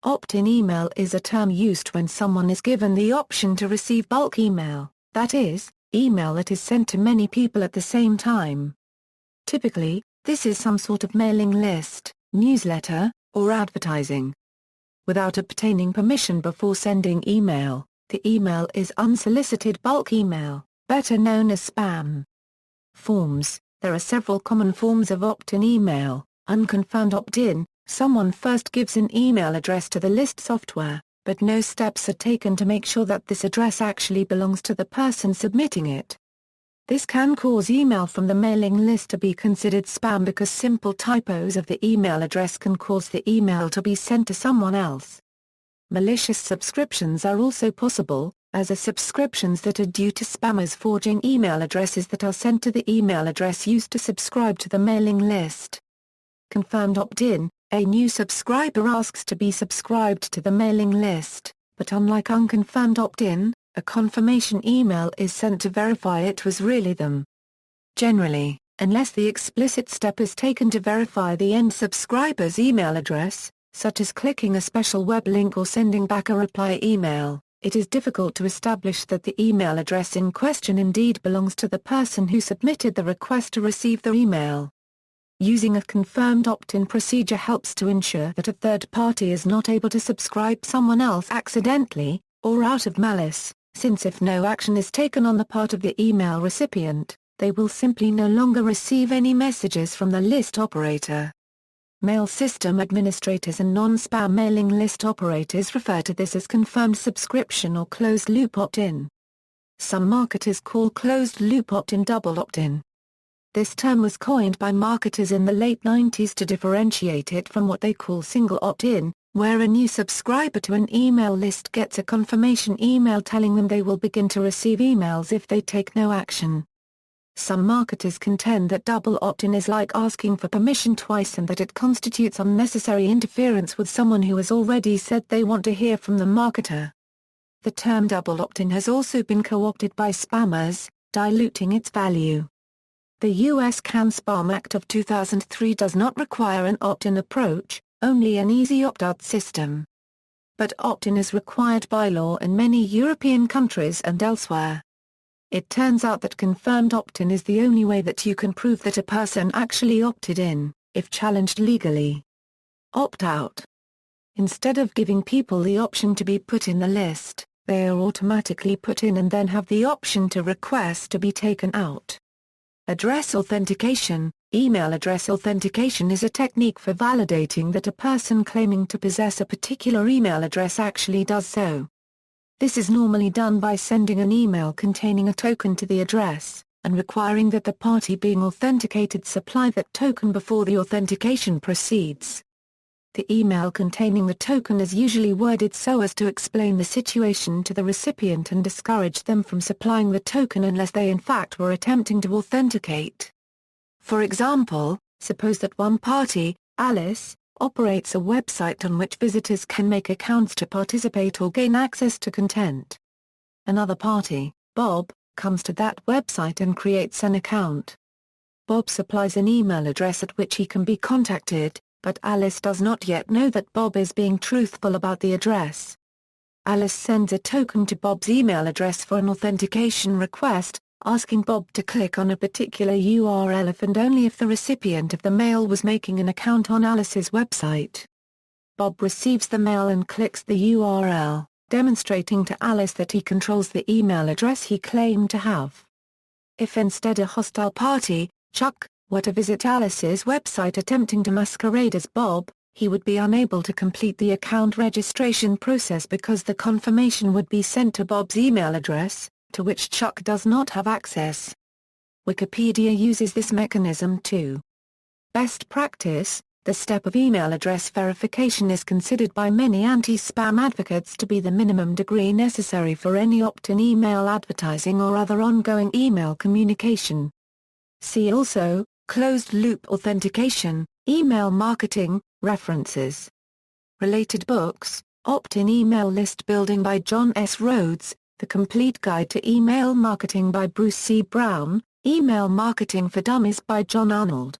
Opt-in email is a term used when someone is given the option to receive bulk email, that is, email that is sent to many people at the same time. Typically, this is some sort of mailing list, newsletter, or advertising. Without obtaining permission before sending email, the email is unsolicited bulk email, better known as spam. Forms. There are several common forms of opt-in email. Unconfirmed opt-in, someone first gives an email address to the list software, but no steps are taken to make sure that this address actually belongs to the person submitting it. This can cause email from the mailing list to be considered spam because simple typos of the email address can cause the email to be sent to someone else. Malicious subscriptions are also possible, as are subscriptions that are due to spammers forging email addresses that are sent to the email address used to subscribe to the mailing list. Confirmed opt-in, a new subscriber asks to be subscribed to the mailing list, but unlike unconfirmed opt-in, a confirmation email is sent to verify it was really them. Generally, unless the explicit step is taken to verify the end subscriber's email address, such as clicking a special web link or sending back a reply email, it is difficult to establish that the email address in question indeed belongs to the person who submitted the request to receive the email. Using a confirmed opt-in procedure helps to ensure that a third party is not able to subscribe someone else accidentally, or out of malice, since if no action is taken on the part of the email recipient, they will simply no longer receive any messages from the list operator. Mail system administrators and non-spam mailing list operators refer to this as confirmed subscription or closed-loop opt-in. Some marketers call closed-loop opt-in double opt-in. This term was coined by marketers in the late 90s to differentiate it from what they call single opt-in, where a new subscriber to an email list gets a confirmation email telling them they will begin to receive emails if they take no action. Some marketers contend that double opt-in is like asking for permission twice and that it constitutes unnecessary interference with someone who has already said they want to hear from the marketer. The term double opt-in has also been co-opted by spammers, diluting its value. The U.S. Can-Spam Act of 2003 does not require an opt-in approach, only an easy opt-out system. But opt-in is required by law in many European countries and elsewhere. It turns out that confirmed opt-in is the only way that you can prove that a person actually opted in, if challenged legally. Opt-out. Instead of giving people the option to be put in the list, they are automatically put in and then have the option to request to be taken out. Address authentication. Email address authentication is a technique for validating that a person claiming to possess a particular email address actually does so. This is normally done by sending an email containing a token to the address, and requiring that the party being authenticated supply that token before the authentication proceeds. The email containing the token is usually worded so as to explain the situation to the recipient and discourage them from supplying the token unless they in fact were attempting to authenticate. For example, suppose that one party, Alice, operates a website on which visitors can make accounts to participate or gain access to content. Another party, Bob, comes to that website and creates an account. Bob supplies an email address at which he can be contacted, but Alice does not yet know that Bob is being truthful about the address. Alice sends a token to Bob's email address for an authentication request, asking Bob to click on a particular URL if and only if the recipient of the mail was making an account on Alice's website. Bob receives the mail and clicks the URL, demonstrating to Alice that he controls the email address he claimed to have. If instead a hostile party, Chuck, were to visit Alice's website attempting to masquerade as Bob, he would be unable to complete the account registration process because the confirmation would be sent to Bob's email address, to which Chuck does not have access. Wikipedia uses this mechanism too. Best practice. The step of email address verification is considered by many anti-spam advocates to be the minimum degree necessary for any opt-in email advertising or other ongoing email communication. See also, closed-loop authentication, email marketing, references. Related books, Opt-in Email List Building by John S. Rhodes, The Complete Guide to Email Marketing by Bruce C. Brown, Email Marketing for Dummies by John Arnold.